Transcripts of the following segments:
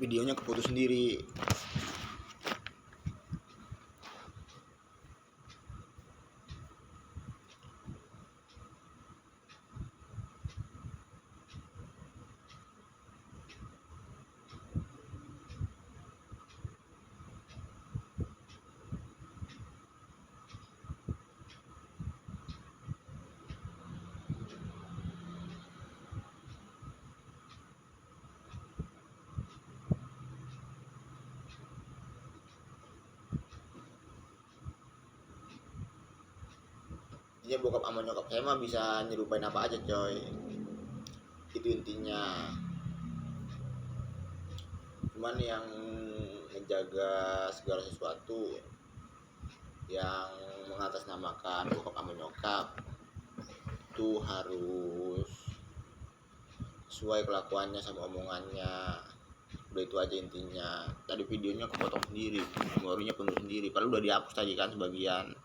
videonya keputus sendiri. Intinya bokap sama nyokap saya mah bisa nyerupain apa aja coy, itu intinya. Cuman yang menjaga segala sesuatu yang mengatasnamakan bokap sama nyokap itu harus sesuai kelakuannya sama omongannya. Udah itu aja intinya. Tadi videonya kepotong sendiri, memorinya penuh sendiri, padahal udah dihapus tadi kan sebagian.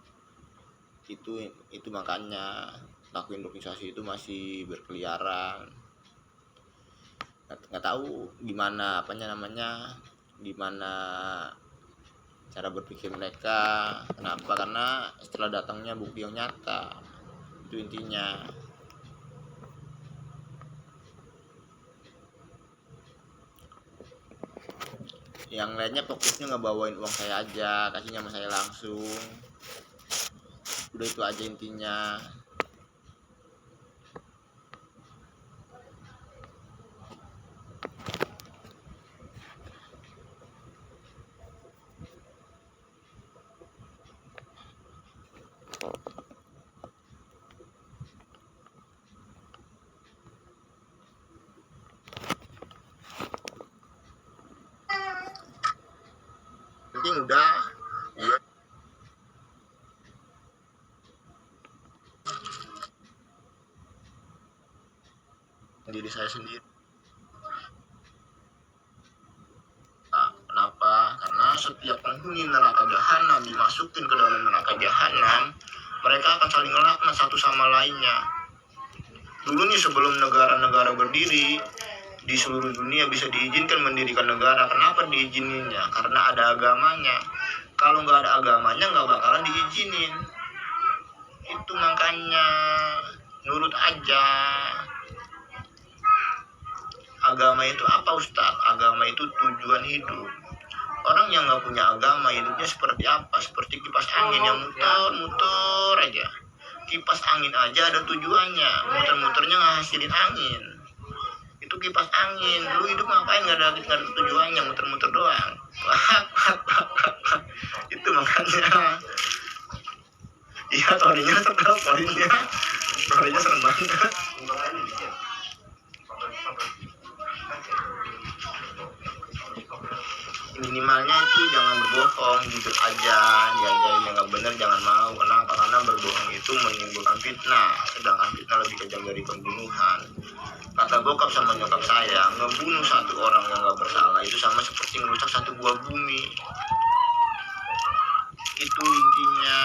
Itu makanya pelaku indoktrinasi itu masih berkeliaran. Nggak tahu gimana gimana cara berpikir mereka. Kenapa? Karena setelah datangnya bukti yang nyata, itu intinya. Yang lainnya fokusnya ngebawain uang saya aja, kasihnya sama saya langsung. Udah itu aja intinya. Penting udah ya. Diri saya sendiri. Nah, kenapa? Karena setiap penghuni neraka jahanam dimasukin ke dalam neraka jahanam, mereka akan saling melaknat satu sama lainnya. Dulu nih sebelum negara-negara berdiri di seluruh dunia bisa diizinkan mendirikan negara. Kenapa diizininnya? Karena ada agamanya. Kalau nggak ada agamanya nggak bakalan diizinin. Itu makanya nurut aja. Agama itu apa Ustadz? Agama itu tujuan hidup. Orang yang nggak punya agama hidupnya seperti apa? Seperti kipas angin yang muter-muter aja. Kipas angin aja ada tujuannya. Muter-muternya ngasilin angin. Itu kipas angin. Lu hidup ngapain? Nggak ada tujuannya, muter-muter doang. Itu makanya. Iya, torinya serem banget. Minimalnya itu jangan berbohong, jujur aja. Jangan yang nggak benar jangan mau. Kenapa? Karena berbohong itu menimbulkan fitnah, sedangkan fitnah lebih kejam dari pembunuhan. Kata bokap sama nyokap saya, ngebunuh satu orang yang nggak bersalah itu sama seperti merusak satu buah bumi. Itu intinya.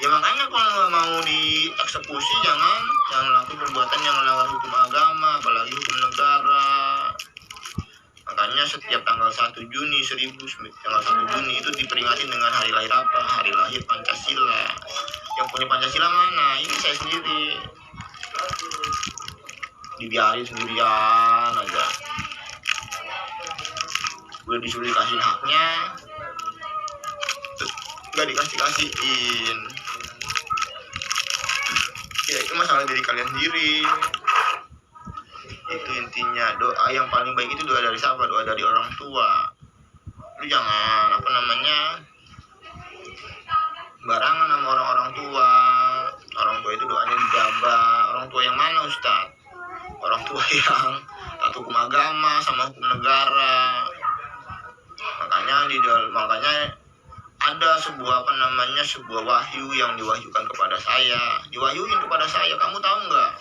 Ya makanya kalau nggak mau dieksekusi jangan lakukan perbuatan yang melanggar hukum agama, apalagi hukum negara. Makanya setiap tanggal 1 Juni itu diperingati dengan hari lahir apa? Hari lahir Pancasila. Yang punya Pancasila mana? Ini saya sendiri. Dibiarin sendirian aja. Gue disuruh dikasih haknya, gak dikasih-kasihin. Ya itu masalah diri kalian sendiri. Itu intinya. Doa yang paling baik itu doa dari siapa? Doa dari orang tua. Lu jangan barangan sama orang tua. Orang tua itu doanya dijabah. Orang tua yang mana Ustaz? Orang tua yang taat hukum agama sama hukum negara. Makanya ada sebuah wahyu yang diwahyukan kepada saya. Diwahyuin kepada saya. Kamu tahu nggak?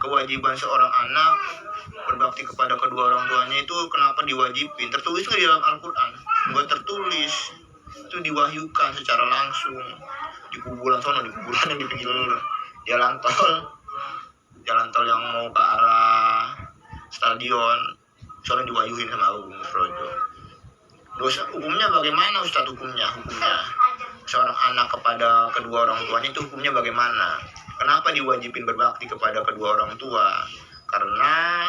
Kewajiban seorang anak berbakti kepada kedua orang tuanya itu kenapa diwajibin? Tertulis nggak di dalam Al-Quran? Nggak tertulis. Itu diwahyukan secara langsung. Di kuburan yang di pinggir jalan tol yang mau ke arah stadion. seorang diwayuhin sama Agung Projo. Dosa hukumnya bagaimana Ustadz? Hukumnya seorang anak kepada kedua orang tuanya itu hukumnya bagaimana? Kenapa diwajibin berbakti kepada kedua orang tua? Karena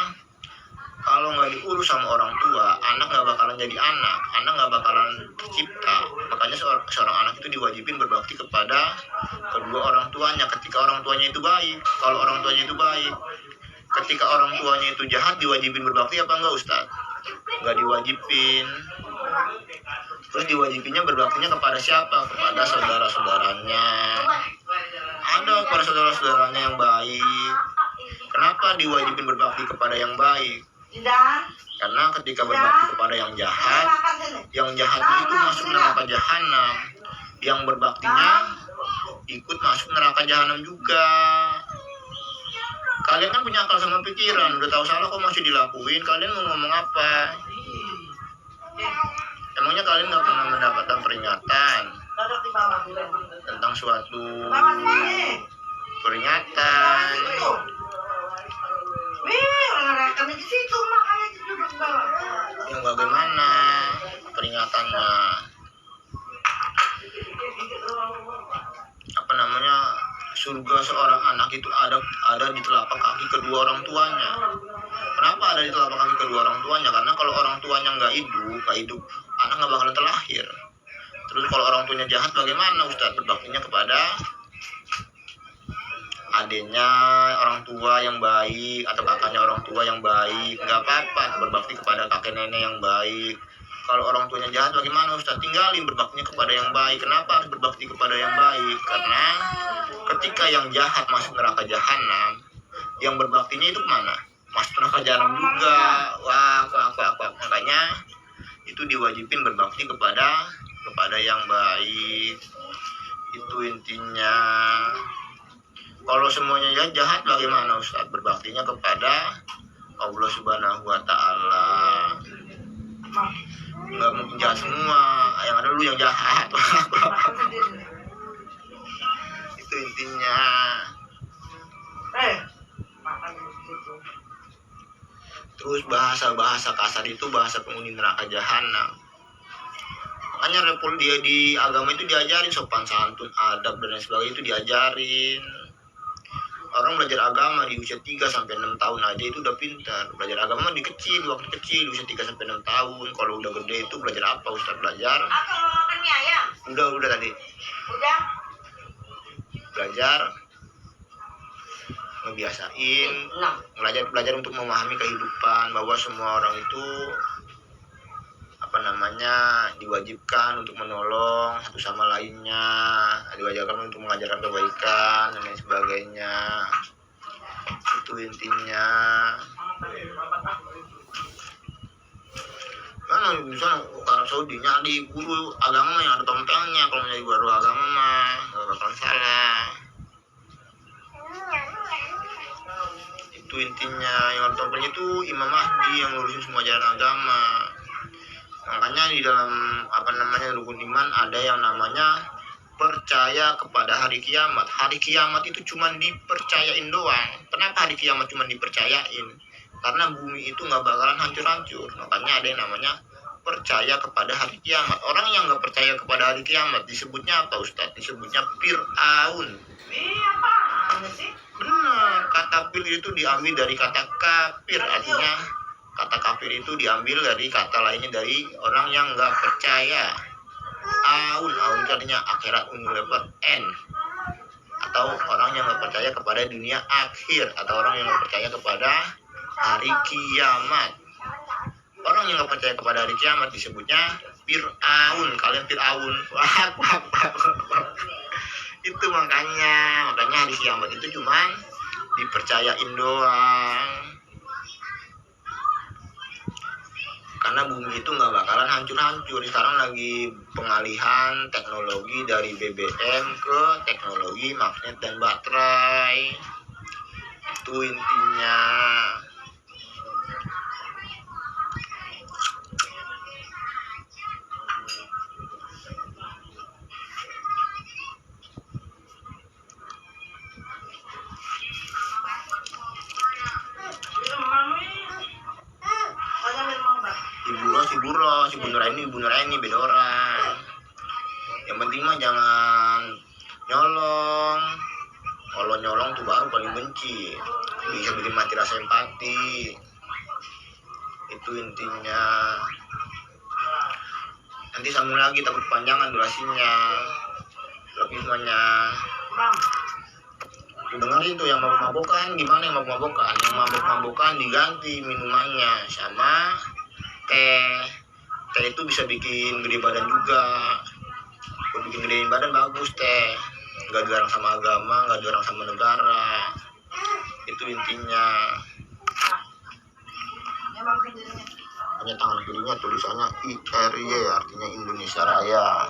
kalau nggak diurus sama orang tua, anak nggak bakalan jadi anak nggak bakalan tercipta. Makanya seorang anak itu diwajibin berbakti kepada kedua orang tuanya ketika orang tuanya itu baik. Kalau orang tuanya itu baik, ketika orang tuanya itu jahat, diwajibin berbakti apa enggak Ustadz? Nggak diwajibin. Terus diwajibinnya berbaktinya kepada siapa? Kepada saudara-saudaranya. Ada kepada saudara-saudaranya yang baik. Kenapa diwajibin berbakti kepada yang baik? Karena ketika berbakti kepada yang jahat itu masuk neraka jahanam. Yang berbaktinya ikut masuk neraka jahanam juga. Kalian kan punya akal sama pikiran, udah tahu salah kok masih dilakuin. Kalian mau ngomong apa? Emangnya kalian nggak pernah mendapatkan peringatan tentang suatu peringatan? Yang bagaimana peringatannya? Apa namanya? Surga seorang anak itu ada di telapak kaki kedua orang tuanya. Kenapa ada di telapak kaki kedua orang tuanya? Karena kalau orang tuanya nggak hidup, anak nggak bakalan terlahir. Terus kalau orang tuanya jahat, bagaimana Ustadz? Berbaktinya kepada adiknya orang tua yang baik atau kakaknya orang tua yang baik, nggak apa-apa berbakti kepada kakek nenek yang baik. Kalau orang tuanya jahat, bagaimana Ustadz? Tinggalin berbaktinya kepada yang baik. Kenapa harus berbakti kepada yang baik? Karena ketika yang jahat masuk neraka jahanam, yang berbaktinya itu kemana? Masuk neraka jahanam juga. Wah. Makanya itu diwajibin berbakti kepada yang baik. Itu intinya. Kalau semuanya jahat, bagaimana Ustadz? Berbaktinya kepada Allah Subhanahu wa Ta'ala. Nggak mungkin jahat semua, yang ada lu yang jahat. Itu intinya. Terus bahasa kasar itu bahasa penghuni neraka jahanam. Makanya dia di agama itu diajarin sopan santun, adab dan lain sebagainya itu diajarin. Orang belajar agama di usia 3-6 tahun aja itu udah pintar. Belajar agama waktu kecil, di usia 3-6 tahun. Kalau udah gede itu belajar apa Ustaz? Belajar? Udah tadi. Belajar ngebiasain, belajar untuk memahami kehidupan, bahwa semua orang itu diwajibkan untuk menolong satu sama lainnya, diwajibkan untuk mengajarkan kebaikan dan lain sebagainya. Itu intinya. Kan bisa Arab Saudi nyari guru agama yang ada tompelnya. Kalau nyari guru agama mah gak bakalan salah. Itu intinya. Yang ada tompelnya itu Imam Mahdi yang ngurusin semua ajaran agama. Makanya di dalam rukun iman ada yang namanya percaya kepada hari kiamat. Hari kiamat itu cuma dipercayain doang. Kenapa hari kiamat cuma dipercayain? Karena bumi itu nggak bakalan hancur-hancur. Makanya ada yang namanya percaya kepada hari kiamat. Orang yang nggak percaya kepada hari kiamat disebutnya apa Ustadz? Disebutnya Fir'aun. Benar, kata fir itu diambil dari kata kafir. Artinya kata kafir itu diambil dari kata lainnya dari orang yang nggak percaya. Aun itu artinya akhirat letter N, atau orang yang nggak percaya kepada dunia akhir, atau orang yang nggak percaya kepada hari kiamat. Orang yang nggak percaya kepada hari kiamat disebutnya Fir'aun. Kalian Fir'aun. Itu makanya hari kiamat itu cuma dipercayain doang. Karena bumi itu nggak bakalan hancur-hancur. Sekarang lagi pengalihan teknologi dari BBM ke teknologi magnet dan baterai. Itu intinya. Nureni Ibu Nureni beda orang. Yang penting mah jangan nyolong. Kalau nyolong tuh baru paling benci, bisa bikin mati rasa empati. Itu intinya. Nanti sambung lagi, takut panjangan durasinya. Lebih semuanya. Dengerin tuh yang mabok-mabokan, gimana yang mabok-mabokan? Yang mabok-mabokan diganti minumannya sama teh. Teh itu bisa bikin gede badan juga. Buat bikin gedein badan bagus teh. Nggak dilarang sama agama, nggak dilarang sama negara. Itu intinya. Hanya tangan kirinya tulisannya IRY, artinya Indonesia Raya.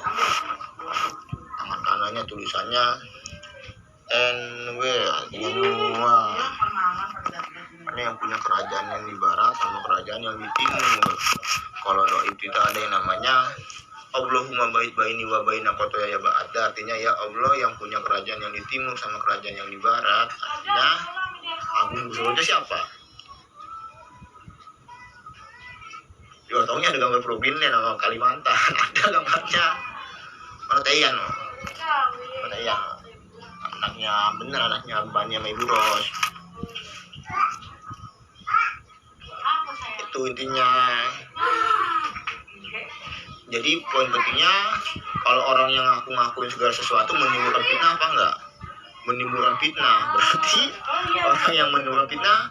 Tangan kanannya tulisannya NW, artinya Nua. Ini yang punya kerajaan yang di barat sama kerajaan yang di timur. Kalau doa itu ada yang namanya Allahumma bait baini wa baina qotaya ba'da, artinya ya Allah yang punya kerajaan yang di timur sama kerajaan yang di barat, artinya Agung Surga siapa? Di otongnya ada gambar Probinnya nama Kalimantan, ada gambarnya. Pertaian, Pertaian, anaknya bener, anaknya bannya Ibu Ros. Itu intinya. Jadi poin pentingnya, kalau orang yang ngaku-ngakuin segala sesuatu menimbulkan fitnah apa enggak? Menimbulkan fitnah. Berarti orang yang menimbulkan fitnah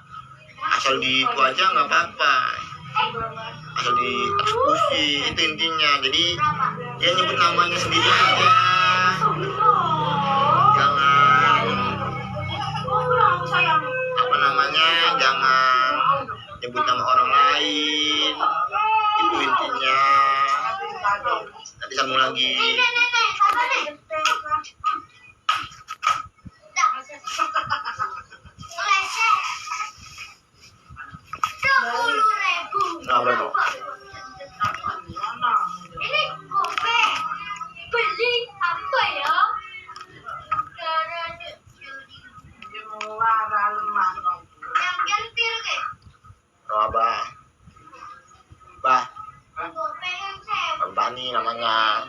asal di itu aja nggak apa-apa, asal dieksekusi. Itu intinya. Jadi dia nyebut namanya sendiri aja, jangan apa namanya, jangan nyebut nama orang lain. Itu intinya. Nanti sambung lagi. Nah, berapa? Ini gope. Beli apa ya? Yang gentil ke? Berapa? Bah, Gope yang saya. Bani namanya.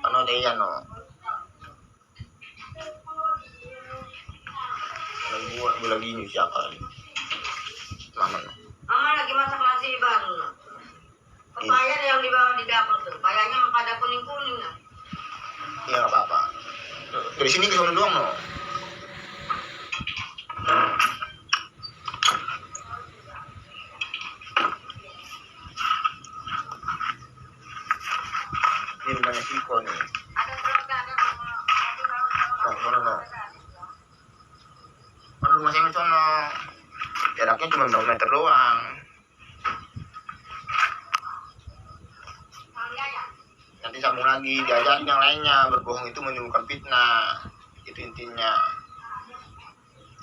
Ano dia no? Gue lagi ini siapa? Mana? Mama lagi masak nasi baru. Pepaya yang dibawa di dapur tuh. Pepayanya pada kuning-kuning lah. Iya nggak apa-apa. Dari sini ke sana doang no. Ini rumahnya Siko nih. Ada keluarga, ada sama. No. Mana rumah saya sono? Jaraknya cuma berapa meter doang. Nanti sambung lagi, diajarin yang lainnya. Berbohong itu menimbulkan fitnah. Itu intinya.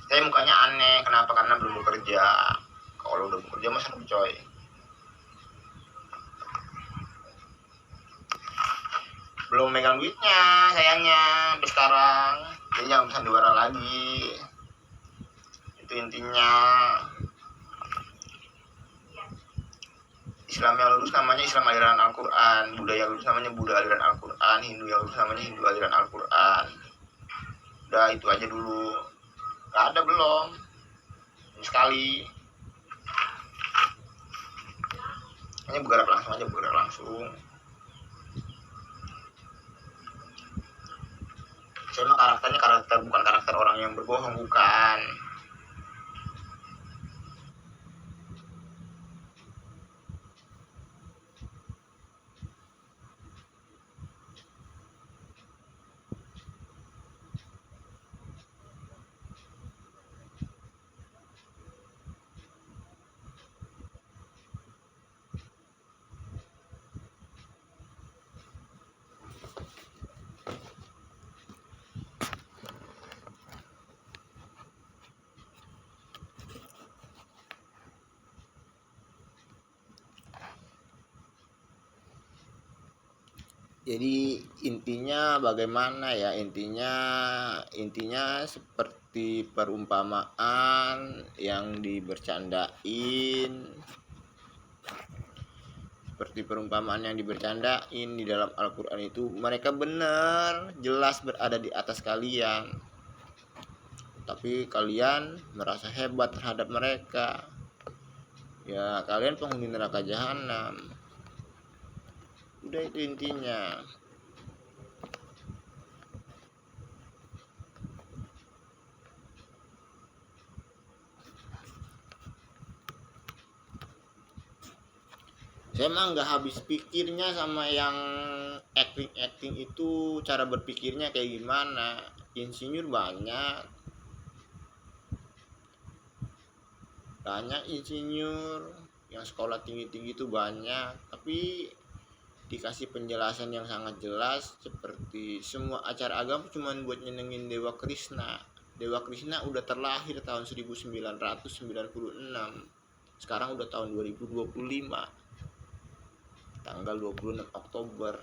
Saya mukanya aneh, kenapa? Karena belum bekerja. Kalau udah bekerja masa coy. Belum megang duitnya sayangnya sampai sekarang. Jadi jangan bersandiwara lagi. Itu intinya. Islam yang lurus namanya Islam aliran Al-Quran, Buddha yang lurus namanya Buddha aliran Al-Quran, Hindu yang lurus namanya Hindu aliran Al-Quran. Udah itu aja dulu. Gak ada belum. Ini sekali. Hanya bergerak langsung aja, bergerak langsung. Saya mah karakternya bukan karakter orang yang berbohong, bukan. Jadi intinya bagaimana ya, intinya seperti perumpamaan yang dibercandain, di dalam Al-Quran itu. Mereka benar jelas berada di atas kalian, tapi kalian merasa hebat terhadap mereka. Ya kalian penghuni neraka jahanam. Udah, itu intinya. Saya emang nggak habis pikirnya sama yang acting itu, cara berpikirnya kayak gimana. Insinyur banyak insinyur yang sekolah tinggi itu banyak, tapi dikasih penjelasan yang sangat jelas seperti semua acara agama cuma buat nyenengin Dewa Krishna. Dewa Krishna udah terlahir tahun 1996. Sekarang udah tahun 2025. Tanggal 26 Oktober.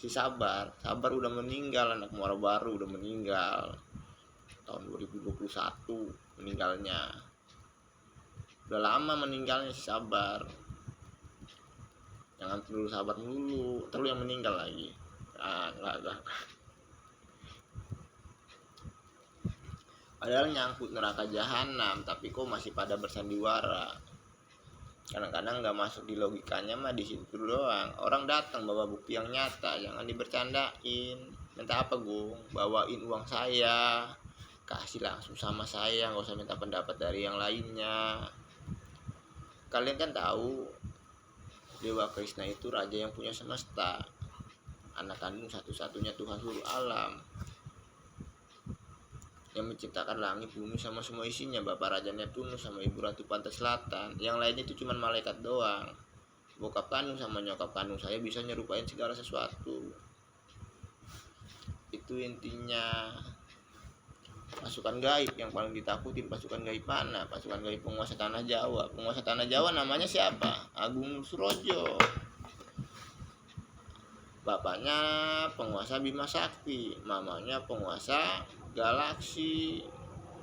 Si Sabar udah meninggal, anak Muara Baru udah meninggal. Tahun 2021 meninggalnya. Udah lama meninggalnya si Sabar. Jangan dulu sabar dulu, terus yang meninggal lagi. Enggak. Padahal nyangkut neraka jahanam, tapi kok masih pada bersandiwara. Kadang-kadang nggak masuk di logikanya mah di situ doang. Orang datang bawa bukti yang nyata, jangan dibercandain. Minta apa Gung? Bawain uang saya, kasih langsung sama saya, nggak usah minta pendapat dari yang lainnya. Kalian kan tahu Dewa Krishna itu raja yang punya semesta, anak kandung satu-satunya Tuhan seluruh alam, yang menciptakan langit, bumi sama semua isinya. Bapak Raja Neptunus sama Ibu Ratu Pantai Selatan. Yang lainnya itu cuma malaikat doang. Bokap kandung sama nyokap kandung saya bisa nyerupain segala sesuatu. Itu intinya. Pasukan gaib yang paling ditakutin pasukan gaib mana? Pasukan gaib penguasa tanah Jawa. Penguasa tanah Jawa namanya siapa? Agung Surojo. Bapaknya penguasa Bima Sakti, mamanya penguasa galaksi,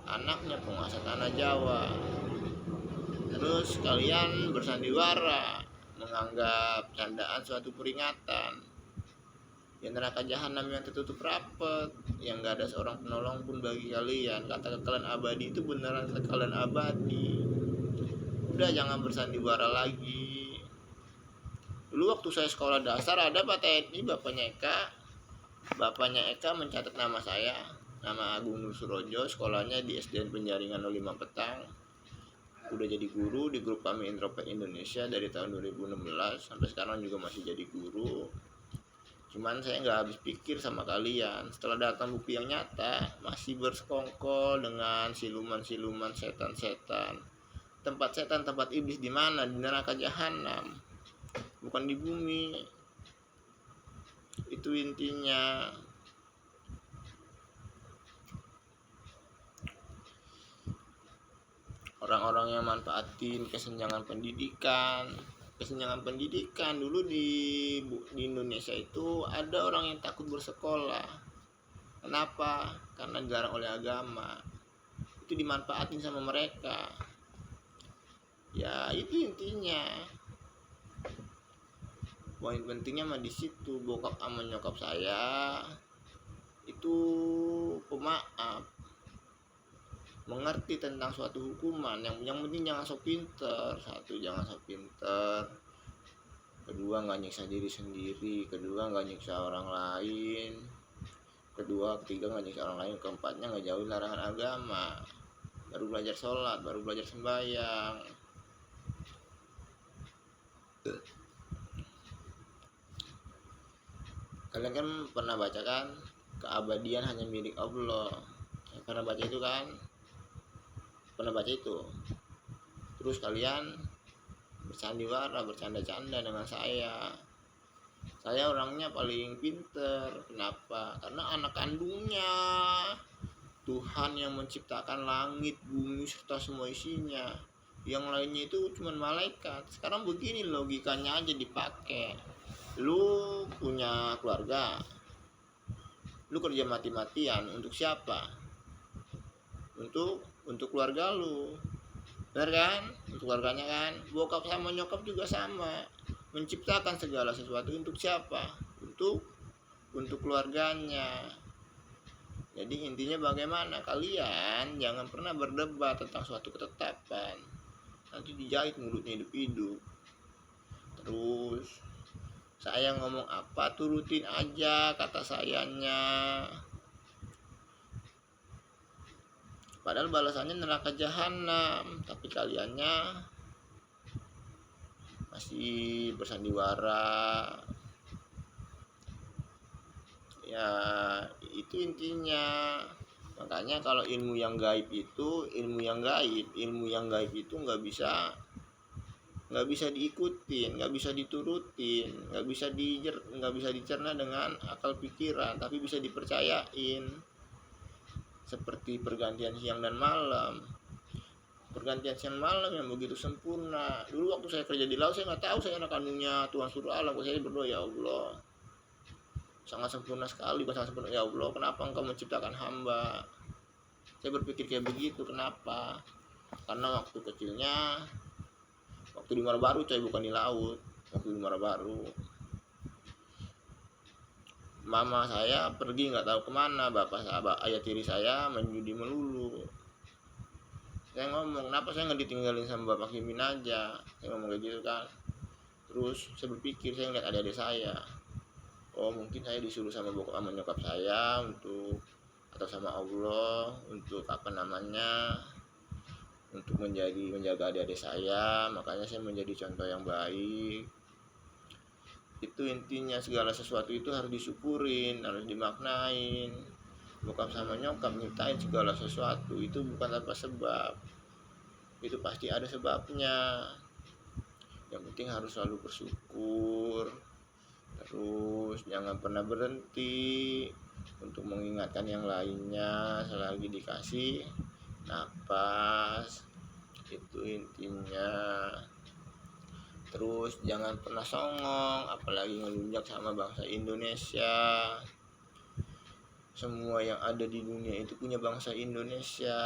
anaknya penguasa tanah Jawa. Terus kalian bersandiwara menganggap candaan suatu peringatan. Ya neraka jahanam yang tertutup rapat, yang gak ada seorang penolong pun bagi kalian. Kata kekalahan abadi itu beneran kekalahan abadi. Udah, jangan bersandiwara lagi. Dulu waktu saya sekolah dasar ada Pak TNI, Bapaknya Eka mencatat nama saya, nama Agung Nur Surojo, sekolahnya di SDN Penjaringan 05 Petang. Udah jadi guru di grup kami Intropek Indonesia dari tahun 2016 sampai sekarang juga masih jadi guru. Cuman saya nggak habis pikir sama kalian. Setelah datang bukti yang nyata, masih bersekongkol dengan siluman-siluman, setan-setan. Tempat setan, tempat iblis di mana? Di neraka jahanam, bukan di bumi. Itu intinya. Orang-orang yang manfaatin kesenjangan pendidikan dulu di Indonesia itu ada orang yang takut bersekolah. Kenapa? Karena dilarang oleh agama. Itu dimanfaatin sama mereka. Ya itu intinya. Poin pentingnya mah di situ. Bokap sama nyokap saya itu pemaaf, mengerti tentang suatu hukuman. Yang penting jangan sok pinter. Satu, jangan sok pinter. Kedua, nggak nyiksa diri sendiri. Kedua, nggak nyiksa orang lain. Ketiga, nggak nyiksa orang lain. Keempatnya, nggak jauhin larangan agama. Baru belajar sholat, baru belajar sembahyang. Kalian kan pernah baca kan, keabadian hanya milik Allah. Pernah baca itu kan? Pernah baca itu. Terus kalian bersandiwara, bercanda-canda dengan saya. Saya orangnya paling pinter. Kenapa? Karena anak kandungnya Tuhan yang menciptakan langit, bumi, serta semua isinya. Yang lainnya itu cuma malaikat. Sekarang begini logikanya aja dipakai. Lu punya keluarga, lu kerja mati-matian untuk siapa? Untuk keluarga lu, benar kan? Untuk keluarganya kan. Bokap sama nyokap juga sama, menciptakan segala sesuatu untuk siapa? Untuk keluarganya. Jadi intinya bagaimana? Kalian jangan pernah berdebat tentang suatu ketetapan, nanti dijahit mulutnya hidup-hidup. Terus saya ngomong apa turutin aja kata sayanya, padahal balasannya neraka jahanam, tapi kaliannya masih bersandiwara. Ya itu intinya. Makanya kalau ilmu yang gaib itu nggak bisa diikutin, nggak bisa diturutin, nggak bisa dicerna dengan akal pikiran, tapi bisa dipercayain. Seperti pergantian siang dan malam, yang begitu sempurna. Dulu waktu saya kerja di laut, saya nggak tahu saya anak kandungnya Tuhan Suruh Alam. Saya berdoa, ya Allah, sangat sempurna sekali, sangat sempurna. Ya Allah, kenapa Engkau menciptakan hamba? Saya berpikir kayak begitu. Kenapa? Karena waktu kecilnya, waktu di Muara Baru, coy, bukan di laut. Waktu di Muara Baru, mama saya pergi nggak tahu kemana, ayah tiri saya main judi melulu. Saya ngomong, kenapa saya nggak ditinggalin sama bapak Kimin aja? Saya ngomong kayak gitu kan. Terus saya berpikir, saya ngeliat adik-adik saya, oh mungkin saya disuruh sama bokap sama nyokap saya atau sama Allah untuk untuk menjaga adik-adik saya. Makanya saya menjadi contoh yang baik. Itu intinya, segala sesuatu itu harus disyukurin, harus dimaknain. Bokap sama nyokap nyiptain segala sesuatu itu bukan tanpa sebab, itu pasti ada sebabnya. Yang penting harus selalu bersyukur. Terus jangan pernah berhenti untuk mengingatkan yang lainnya selagi dikasih napas. Itu intinya. Terus jangan pernah songong, apalagi ngelunjak sama bangsa Indonesia. Semua yang ada di dunia itu punya bangsa Indonesia.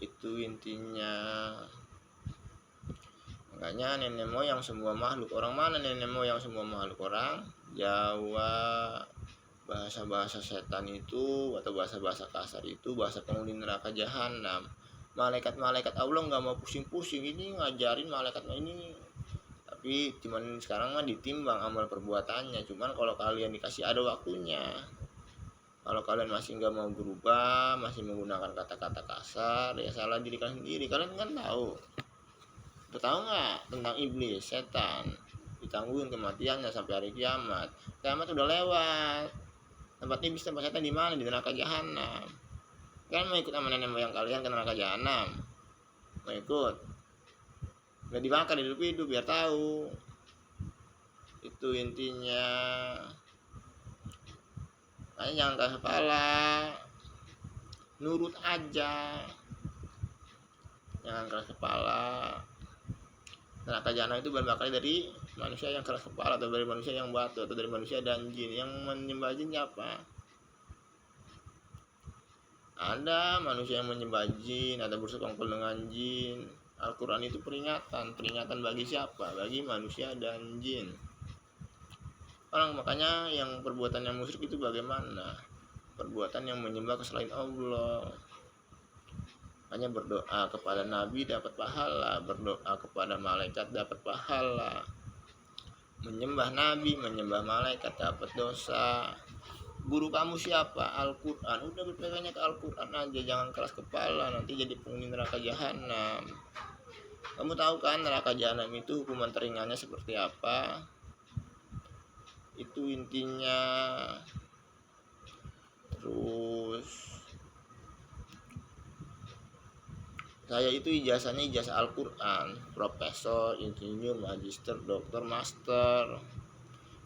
Itu intinya. Makanya nenek moyang semua makhluk, orang mana nenek moyang semua makhluk? Orang Jawa. Bahasa-bahasa setan itu atau bahasa-bahasa kasar itu bahasa penghuni neraka jahanam. Malaikat-malaikat Allah nggak mau pusing-pusing ini ngajarin malaikat ini, tapi cuman sekarang mah ditimbang amal perbuatannya. Cuman kalau kalian dikasih ada waktunya, kalau kalian masih nggak mau berubah, masih menggunakan kata-kata kasar, ya salah diri kalian sendiri. Kalian kan tahu nggak tentang iblis, setan, ditangguhin kematiannya sampai hari kiamat. Kiamat udah lewat. Tempat iblis, tempat setan di mana? Di neraka jahanam. Kalian mau ikut sama nenek moyang kalian ke neraka jahanam? Mau ikut? Udah dibakar hidup-hidup biar tahu. Itu intinya. Makanya jangan keras kepala, nurut aja, jangan keras kepala. Neraka jahanam itu berbakar dari manusia yang keras kepala, atau dari manusia yang batu, atau dari manusia dan jin. Yang menyembah jin siapa? Ada manusia yang menyembah jin, ada bersekongkol dengan jin. Al-Quran itu peringatan bagi siapa? Bagi manusia dan jin. Makanya yang perbuatan yang musyrik itu bagaimana? Perbuatan yang menyembah selain Allah. Hanya berdoa kepada Nabi dapat pahala, berdoa kepada malaikat dapat pahala, menyembah Nabi, menyembah malaikat dapat dosa. Guru kamu siapa? Al-Quran. Udah berpegangnya ke Al-Quran aja, jangan keras kepala, nanti jadi penghuni neraka jahanam. Kamu tahu kan neraka jahanam itu hukuman teringannya seperti apa? Itu intinya. Terus saya itu ijazahnya ijazah Al-Quran, profesor, insinyur, magister, doktor, master.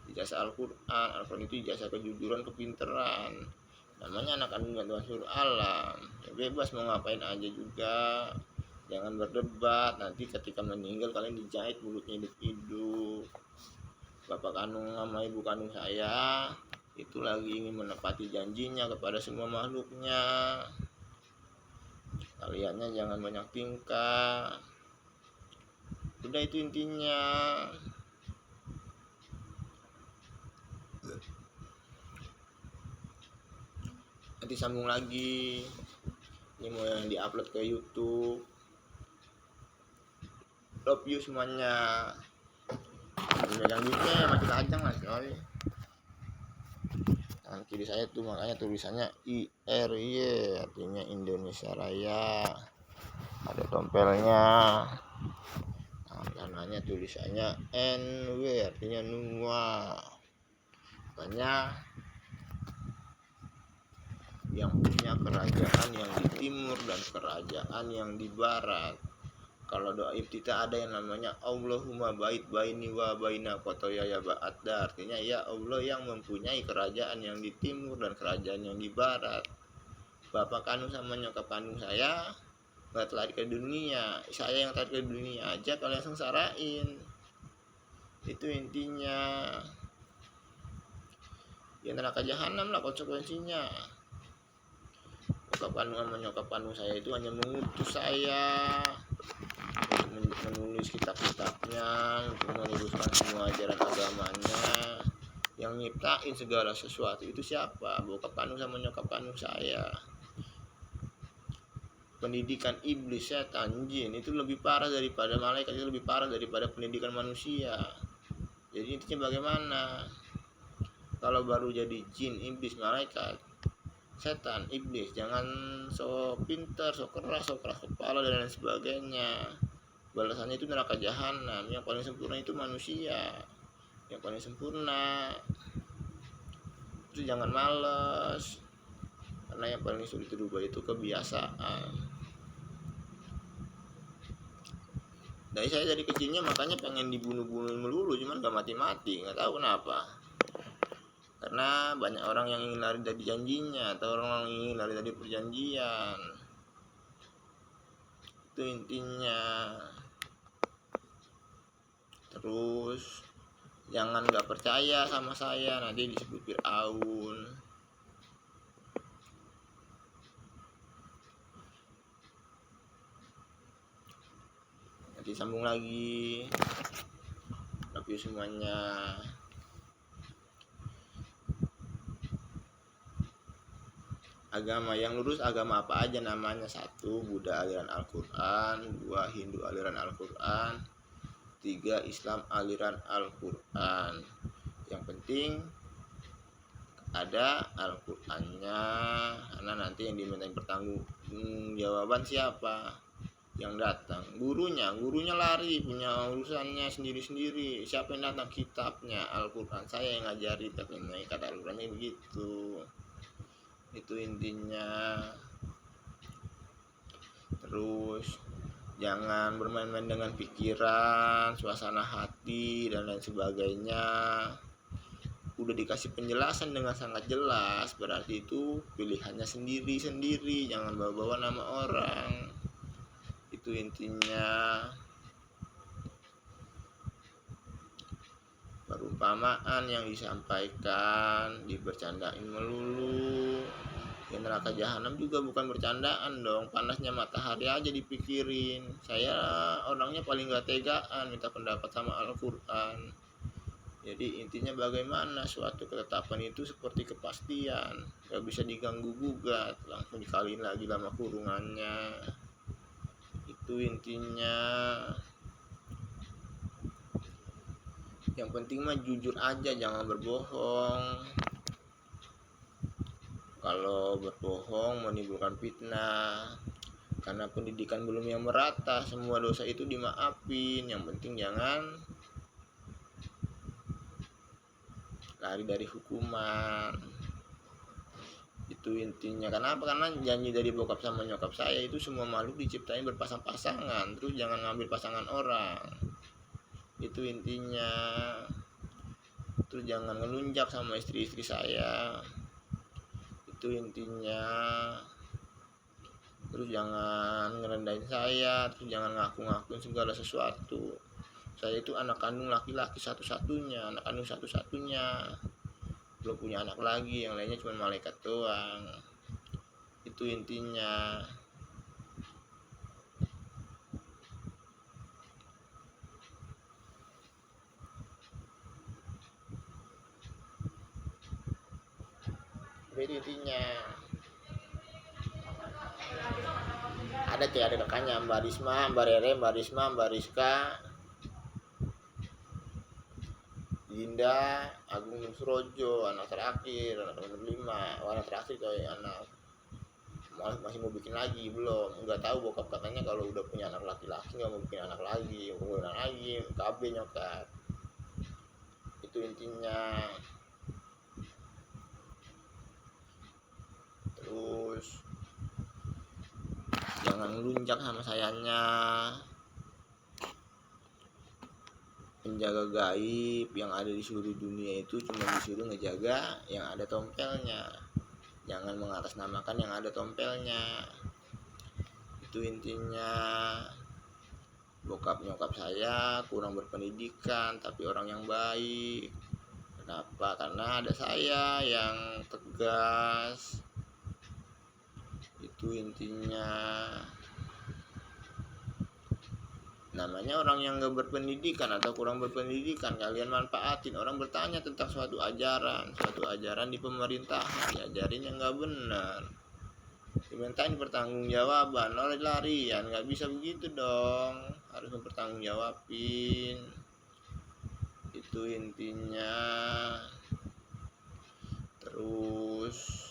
Ijazah Al-Quran. Al-Quran itu ijazah kejujuran, kepinteran. Namanya anak kandungan Tuhan Suruh Alam. Ya bebas mau ngapain aja juga. Jangan berdebat, nanti ketika meninggal kalian dijahit mulutnya hidup-hidup. bapak kandung sama ibu kandung saya itu lagi ingin menepati janjinya kepada semua makhluknya. Kaliannya jangan banyak tingkah. Udah, itu intinya. Nanti sambung lagi. Ini mau yang diupload ke YouTube. Love you semuanya. Megang duitnya makin tajam lah coy. Tangan kiri saya tuh makanya tulisannya IRY, artinya Indonesia Raya. Ada tompelnya. Tangan kanannya tulisannya NW, artinya Nua. Makanya yang punya kerajaan yang di timur dan kerajaan yang di barat. Kalau doa iftitah ada yang namanya Allahumma bait baini wa baina khotoyaya ba'adda, artinya ya Allah yang mempunyai kerajaan yang di timur dan kerajaan yang di barat. Bapak kandung sama nyokap kandung saya nggak telah ke dunia, saya yang telah ke dunia aja kalian sengsarain. Itu intinya. Ya neraka jahanam lah konsekuensinya. Bokap kandung sama nyokap kandung saya itu hanya mengutus saya untuk menulis kitab-kitabnya, untuk meluruskan semua ajaran agamanya. Yang nyiptain segala sesuatu itu siapa? Bokap kandung sama nyokap kandung saya. Pendidikan iblis, setan, jin itu lebih parah daripada malaikat, itu lebih parah daripada pendidikan manusia. Jadi intinya bagaimana? Kalau baru jadi jin, iblis, malaikat, setan, iblis, jangan so pintar, so keras kepala dan lain sebagainya. Balasannya itu neraka jahanam. Yang paling sempurna itu manusia. Yang paling sempurna itu jangan malas, karena yang paling sulit dirubah itu kebiasaan. Dari saya dari kecilnya makanya pengen dibunuh-bunuh melulu, cuman gak mati-mati, nggak tahu kenapa. Karena banyak orang yang ingin lari dari janjinya, atau orang yang ingin lari dari perjanjian. Itu intinya. Terus jangan gak percaya sama saya, nanti disebut Fir'aun. Nanti sambung lagi. Love you semuanya. Agama yang lurus agama apa aja namanya? 1. Buddha aliran Al-Quran. 2. Hindu aliran Al-Quran. 3. Islam aliran Al-Quran. Yang penting ada Al-Qurannya, karena nanti yang dimintain pertanggungjawaban siapa yang datang? Gurunya lari, punya urusannya sendiri-sendiri. Siapa yang datang? Kitabnya Al-Quran, saya yang ngajari, tapi kata Al-Qurannya begitu. Itu intinya. Terus jangan bermain-main dengan pikiran, suasana hati dan lain sebagainya. Udah dikasih penjelasan dengan sangat jelas, berarti itu pilihannya sendiri-sendiri, jangan bawa-bawa nama orang. Itu intinya. Perumpamaan yang disampaikan dibercandain melulu. Ya neraka jahanam juga bukan bercandaan dong, panasnya matahari aja dipikirin. Saya orangnya paling gak tegaan minta pendapat sama Al-Quran. Jadi intinya bagaimana suatu ketetapan itu seperti kepastian, gak bisa diganggu gugat, langsung dikaliin lagi lama kurungannya. Itu intinya. Yang penting mah jujur aja, jangan berbohong. Kalau berbohong menimbulkan fitnah. Karena pendidikan belum yang merata, semua dosa itu dimaafin. Yang penting jangan lari dari hukuman. Itu intinya. Kenapa? Karena janji dari bokap sama nyokap saya itu semua makhluk diciptain berpasang-pasangan. Terus jangan ngambil pasangan orang. Itu intinya. Terus jangan ngelunjak sama istri-istri saya. Itu intinya. Terus jangan ngerendahin saya, terus jangan ngaku-ngakuin segala sesuatu. Saya itu anak kandung laki-laki satu-satunya, anak kandung satu-satunya, belum punya anak lagi, yang lainnya cuma malaikat doang. Itu intinya. Itu intinya. Ada kakaknya, Mbak Risma, Mbak Rere, Mbak Risma, Mbak Rizka, Dinda, Agung Nusrojo, anak terakhir, anak nomor 5. Anak terakhir coy, anak masih mau bikin lagi, belum, nggak tahu bokap katanya kalau udah punya anak laki-laki nggak mau bikin anak lagi, mau anak lagi, KB nyokap. Itu intinya. Terus jangan lunjak sama sayanya. Penjaga gaib yang ada di seluruh dunia itu cuma disuruh ngejaga yang ada tompelnya, jangan mengatasnamakan yang ada tompelnya. Itu intinya. Bokap nyokap saya kurang berpendidikan tapi orang yang baik. Kenapa? Karena ada saya yang tegas. Itu intinya. Namanya orang yang gak berpendidikan atau kurang berpendidikan, kalian manfaatin. Orang bertanya tentang suatu ajaran di pemerintahan, diajarin yang gak benar, dimintain pertanggungjawaban, lari-larian. Gak bisa begitu dong, harus mempertanggungjawabin. Itu intinya. Terus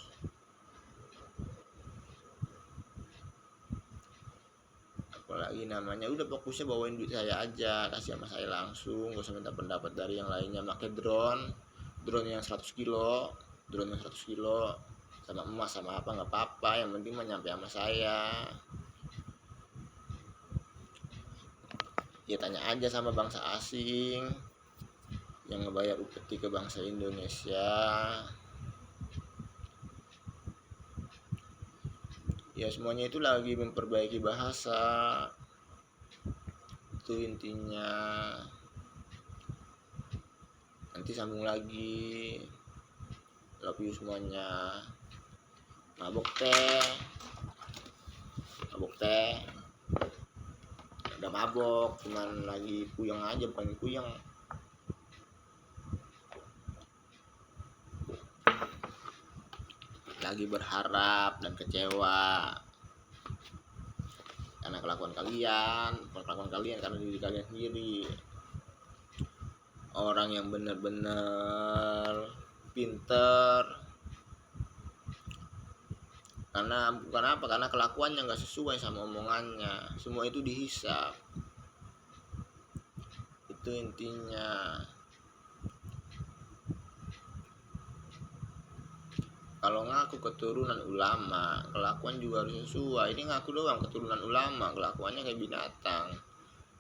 apalagi namanya, udah fokusnya bawain duit saya aja, kasih sama saya langsung, gak usah minta pendapat dari yang lainnya. Pakai drone yang 100 kilo, sama emas sama apa nggak apa-apa, yang penting mah nyampe sama saya. Ya tanya aja sama bangsa asing yang ngebayar upeti ke bangsa Indonesia. Ya semuanya itu lagi memperbaiki bahasa. Itu intinya. Nanti sambung lagi. Love you semuanya. Mabok teh. Udah mabok, cuman lagi puyeng aja, bukan puyeng. Lagi berharap dan kecewa karena kelakuan kalian karena diri kalian sendiri. Orang yang benar-benar pinter, karena kelakuannya nggak sesuai sama omongannya, semua itu dihisap. Itu intinya. Kalau ngaku keturunan ulama, kelakuan juga harus sesuai. Ini ngaku doang keturunan ulama, kelakuannya kayak binatang.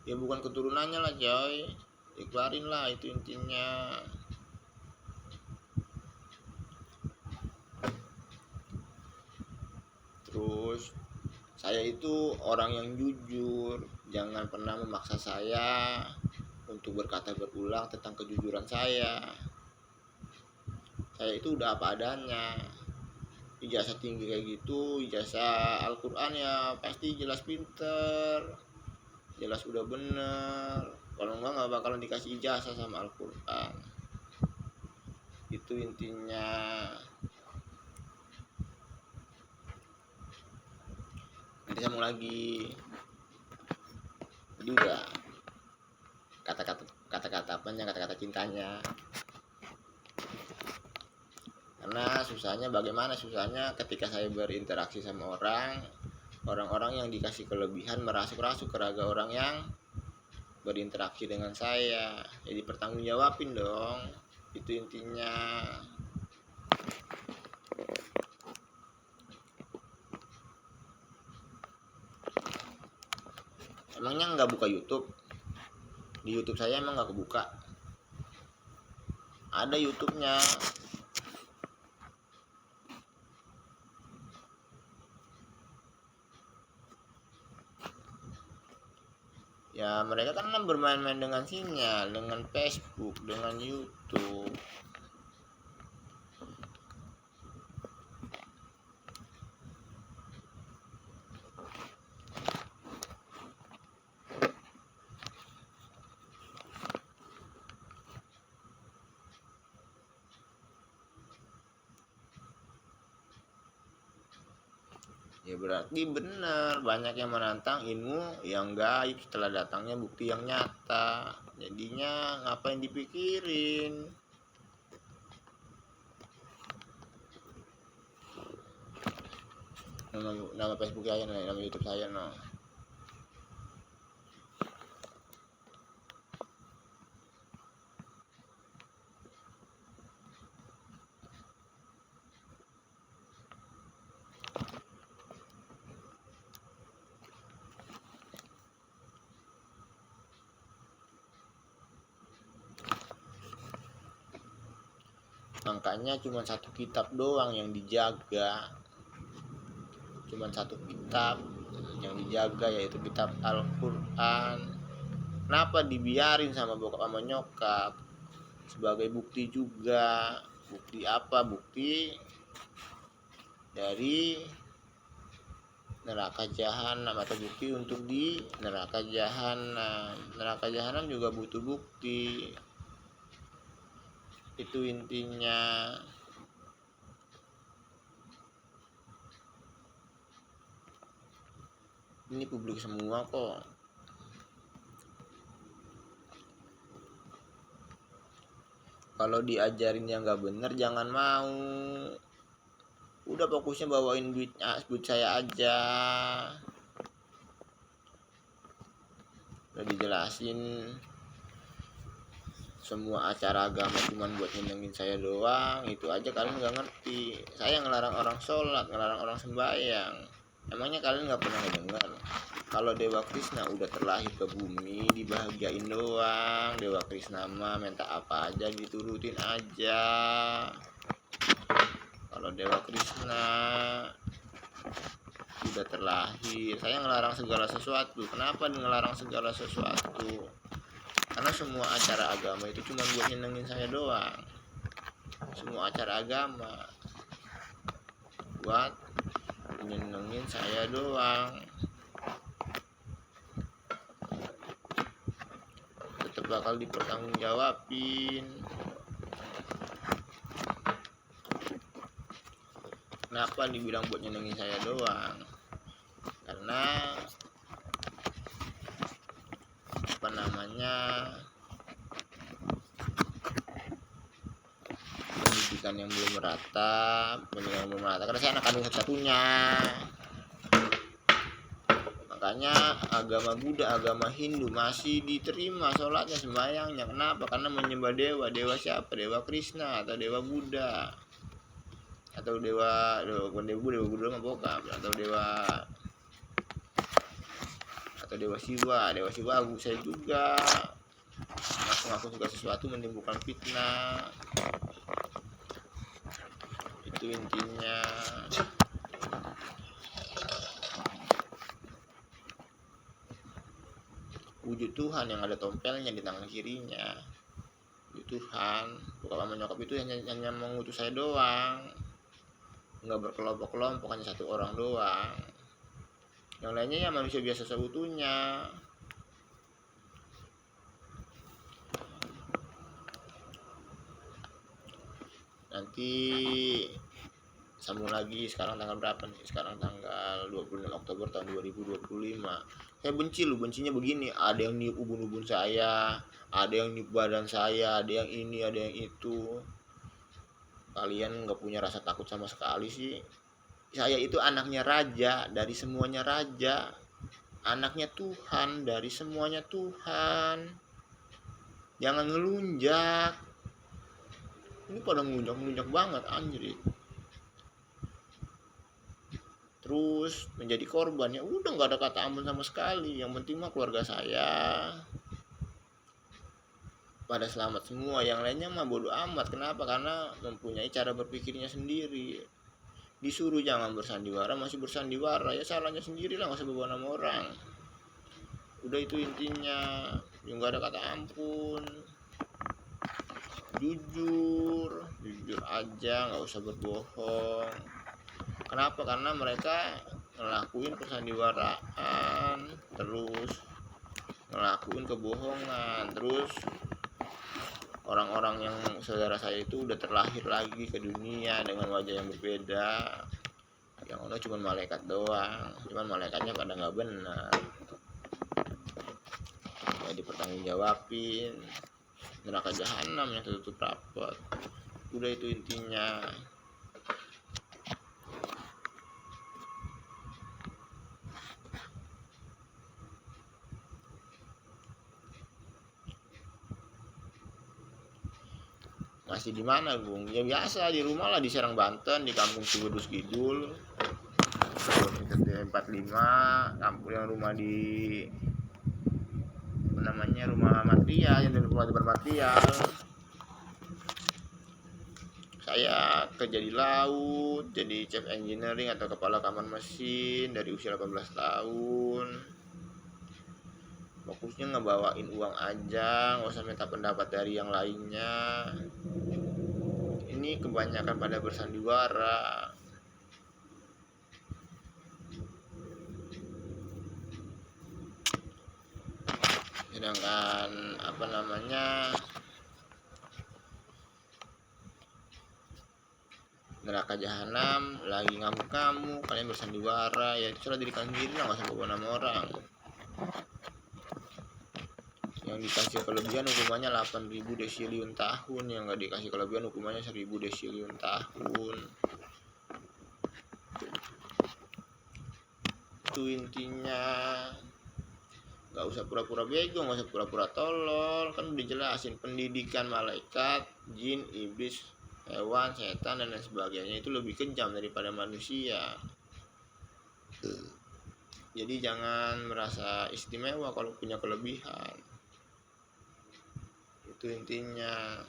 Ya bukan keturunannya lah coy, dikeluarin lah. Itu intinya. Terus saya itu orang yang jujur, jangan pernah memaksa saya untuk berkata berulang tentang kejujuran saya. Saya itu udah apa adanya. Ijazah tinggi kayak gitu, ijazah Al-Quran ya pasti jelas pinter, jelas udah bener. Kalau enggak nggak bakalan dikasih ijazah sama Al-Quran. Itu intinya. Nanti sambung lagi. Jadi udah kata-kata cintanya. Karena bagaimana susahnya ketika saya berinteraksi sama orang-orang yang dikasih kelebihan merasuk-rasuk ke raga orang yang berinteraksi dengan saya. Jadi pertanggungjawabin dong. Itu intinya. Emangnya nggak buka YouTube? Di YouTube saya emang nggak kebuka? Ada YouTube-nya. Ya mereka kan bermain-main dengan sinyal, dengan Facebook, dengan YouTube. Ya berarti benar, banyak yang menantang ilmu yang gaib setelah datangnya bukti yang nyata. Jadinya ngapain dipikirin? Nama Facebook saya, nama YouTube saya, no. Makanya cuma satu kitab doang yang dijaga, cuma satu kitab yang dijaga, yaitu kitab Al-Quran. Kenapa dibiarin sama bokap sama nyokap? Sebagai bukti juga. Bukti apa? Bukti dari neraka jahanam, atau bukti untuk di neraka jahanam. Neraka jahanam juga butuh bukti. Itu intinya. Ini publik semua kok. Kalau diajarin yang nggak bener jangan mau. Udah fokusnya bawain duit saya aja. Udah dijelasin semua acara agama cuman buat nyenengin saya doang, itu aja kalian nggak ngerti. Saya ngelarang orang sholat, ngelarang orang sembahyang. Emangnya kalian nggak pernah dengar kalau Dewa Krishna udah terlahir ke bumi dibahagiain doang? Dewa Krishna mah minta apa aja diturutin aja. Kalau Dewa Krishna udah terlahir, saya ngelarang segala sesuatu. Kenapa ngelarang segala sesuatu? Karena semua acara agama itu cuma buat nyenengin saya doang. Semua acara agama buat nyenengin saya doang. Tetap bakal dipertanggungjawabin. Kenapa dibilang buat nyenengin saya doang? Karena apa namanya, pendidikan yang belum merata, karena saya anak kandung satu-satunya. Makanya agama Buddha, agama Hindu masih diterima sholatnya, sembahyangnya. Kenapa? Karena menyembah dewa. Dewa siapa? Dewa Krishna atau Dewa Buddha, atau dewa Buddha mah bokap, atau Dewa Siwa. Dewa Siwa abu saya juga, ngaku-ngaku juga sesuatu menimbulkan fitnah. Itu intinya. Wujud Tuhan yang ada tompelnya di tangan kirinya. Wujud Tuhan, bokap sama nyokap itu hanya mengutus saya doang, nggak berkelompok-kelompok, hanya satu orang doang. Yang lainnya ya manusia biasa seutuhnya. Nanti sambung lagi. Sekarang tanggal berapa nih? Sekarang tanggal 26 Oktober tahun 2025. Saya benci lu, bencinya begini. Ada yang niup ubun-ubun saya, ada yang niup badan saya, ada yang ini, ada yang itu. Kalian nggak punya rasa takut sama sekali sih. Saya itu anaknya raja, dari semuanya raja. Anaknya Tuhan, dari semuanya Tuhan. Jangan ngelunjak. Ini pada ngelunjak banget anjir. Terus menjadi korban, ya udah nggak ada kata ampun sama sekali. Yang penting mah keluarga saya pada selamat semua. Yang lainnya mah bodo amat. Kenapa? Karena mempunyai cara berpikirnya sendiri. Disuruh jangan bersandiwara masih bersandiwara, ya salahnya sendiri lah, nggak usah bawa nama orang. Udah itu intinya, yang nggak ada kata ampun. Jujur aja, nggak usah berbohong. Kenapa? Karena mereka ngelakuin persandiwaraan, terus ngelakuin kebohongan, terus orang-orang yang saudara saya itu udah terlahir lagi ke dunia dengan wajah yang berbeda. Yang udah cuma malaikat doang, cuman malaikatnya pada nggak benar, nggak dipertanggungjawabin. Neraka jahanam yang tertutup rapat. Udah itu intinya. Masih di mana, Bung? Ya biasa di rumah lah, di Serang Banten, di kampung Cibedus Kidul, 45, kampung yang rumah di rumah material, yang di rumah material. Saya kerja di laut, jadi chef engineering atau kepala kamar mesin dari usia 18 tahun. Fokusnya ngebawain uang aja, nggak usah minta pendapat dari yang lainnya. Ini kebanyakan pada bersandiwara. Sedangkan neraka jahanam lagi ngamuk-ngamuk, kalian bersandiwara, ya itu salah diri kalian sendiri lah, nggak usah bawa nama orang. Yang dikasih kelebihan hukumannya 8.000 desiliun tahun, yang nggak dikasih kelebihan hukumannya 1.000 desiliun tahun. Itu intinya. Nggak usah pura-pura bego, nggak usah pura-pura tolol, kan udah jelasin pendidikan malaikat, jin, iblis, hewan, setan, dan lain sebagainya itu lebih kejam daripada manusia. Jadi jangan merasa istimewa kalau punya kelebihan. Itu intinya.